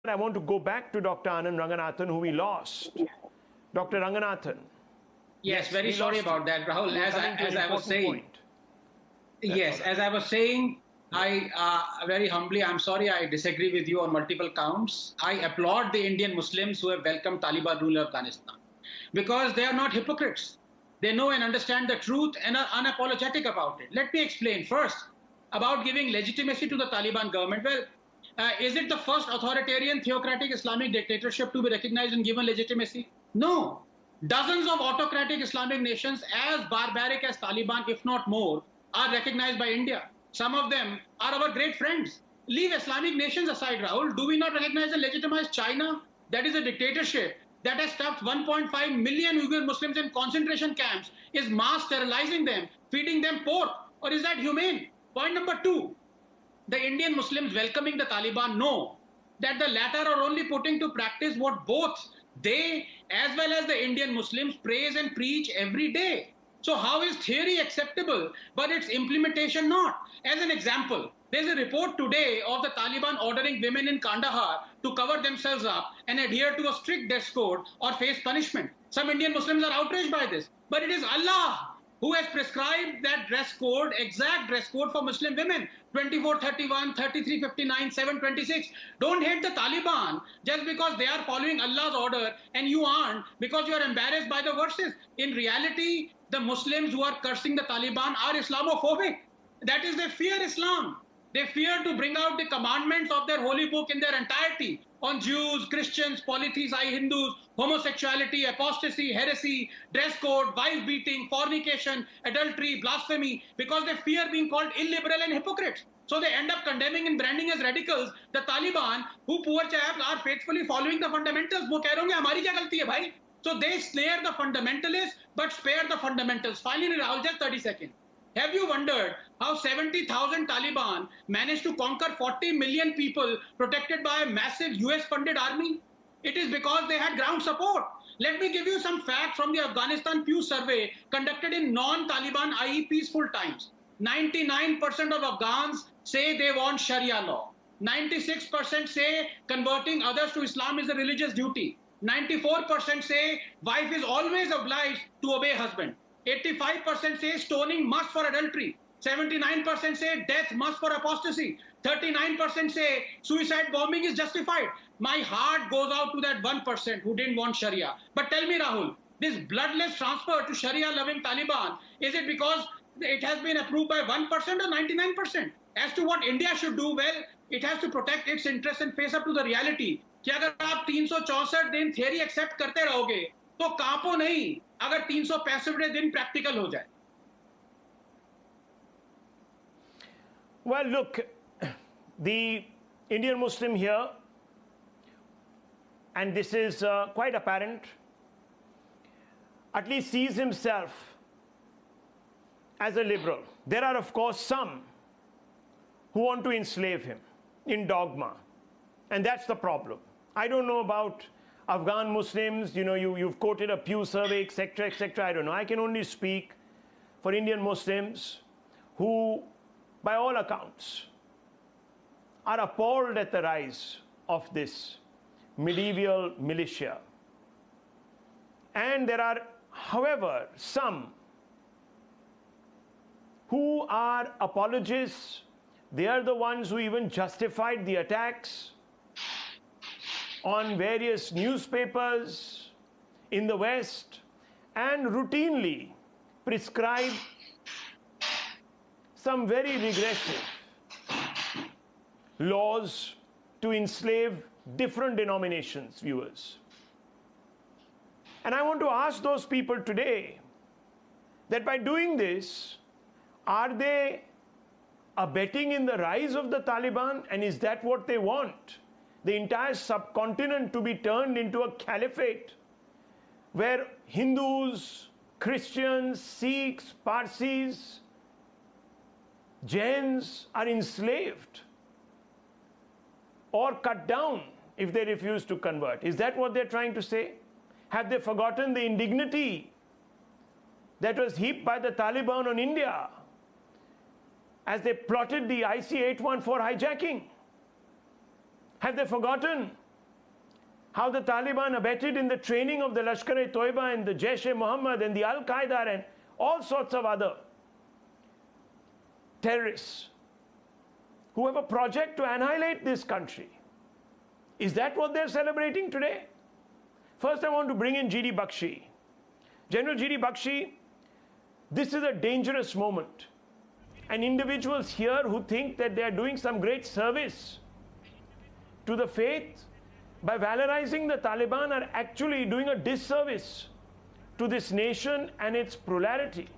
I want to go back to Dr. Anand Ranganathan, who we lost. Dr. Ranganathan. Yes, very sorry about that, Rahul. As I was saying, yes, as I was saying, I very humbly, I'm sorry, I disagree with you on multiple counts. I applaud the Indian Muslims who have welcomed Taliban rule of Afghanistan because they are not hypocrites. They know and understand the truth and are unapologetic about it. Let me explain first about giving legitimacy to the Taliban government. Well, is it the first authoritarian theocratic Islamic dictatorship to be recognized and given legitimacy? No. Dozens of autocratic Islamic nations as barbaric as Taliban, if not more, are recognized by India. Some of them are our great friends. Leave Islamic nations aside, Rahul. Do we not recognize and legitimize China? That is a dictatorship that has stuffed 1.5 million Uyghur Muslims in concentration camps, is mass sterilizing them, feeding them pork. Or is that humane? Point number two, the Indian Muslims welcoming the Taliban know that the latter are only putting to practice what both they as well as the Indian Muslims praise and preach every day. So how is theory acceptable, but its implementation not? As an example, there's a report today of the Taliban ordering women in Kandahar to cover themselves up and adhere to a strict dress code or face punishment. Some Indian Muslims are outraged by this, but it is Allah who has prescribed that dress code, exact dress code for Muslim women, 2431, 3359, 726. Don't hate the Taliban just because they are following Allah's order and you aren't, because you are embarrassed by the verses. In reality, the Muslims who are cursing the Taliban are Islamophobic. That is, they fear Islam. They fear to bring out the commandments of their holy book in their entirety on Jews, Christians, polytheistic Hindus, homosexuality, apostasy, heresy, dress code, wife beating, fornication, adultery, blasphemy, because they fear being called illiberal and hypocrites. So they end up condemning and branding as radicals the Taliban, who poor chaps are faithfully following the fundamentals. वो कह रहे होंगे हमारी क्या गलती है भाई? So they snare the fundamentalists but spare the fundamentals. Finally, Rahul, just 30 seconds. Have you wondered how 70,000 Taliban managed to conquer 40 million people protected by a massive US-funded army? It is because they had ground support. Let me give you some facts from the Afghanistan Pew survey conducted in non-Taliban, i.e. peaceful times. 99% of Afghans say they want Sharia law. 96% say converting others to Islam is a religious duty. 94% say wife is always obliged to obey husband. 85% say stoning must for adultery. 79% say death must for apostasy. 39% say suicide bombing is justified. My heart goes out to that 1% who didn't want Sharia. But tell me, Rahul, this bloodless transfer to Sharia-loving Taliban, is it because it has been approved by 1% or 99%? As to what India should do, well, it has to protect its interests and face up to the reality. कि अगर आप 364 दिन theory accept करते रहोगे, तो कांपो नहीं अगर 365 दिन practical हो जाए. Well, look, the Indian Muslim here, and this is quite apparent, at least sees himself as a liberal. There are, of course, some who want to enslave him in dogma, and that's the problem. I don't know about Afghan Muslims, you know, you've quoted a Pew survey, etc., etc. I don't know. I can only speak for Indian Muslims who, by all accounts, are appalled at the rise of this medieval militia. And there are, however, some who are apologists. They are the ones who even justified the attacks on various newspapers in the West and routinely prescribe some very regressive laws to enslave different denominations, viewers. And I want to ask those people today that by doing this, are they abetting in the rise of the Taliban, and is that what they want? The entire subcontinent to be turned into a caliphate where Hindus, Christians, Sikhs, Parsis, Jains are enslaved or cut down if they refuse to convert. Is that what they're trying to say? Have they forgotten the indignity that was heaped by the Taliban on India as they plotted the IC-814 hijacking? Have they forgotten how the Taliban abetted in the training of the Lashkar-e-Toiba and the Jaish-e-Mohammed and the Al-Qaeda and all sorts of other terrorists who have a project to annihilate this country. Is that what they're celebrating today? First, I want to bring in G.D. Bakshi. General G.D. Bakshi, this is a dangerous moment. And individuals here who think that they are doing some great service to the faith by valorizing the Taliban are actually doing a disservice to this nation and its plurality.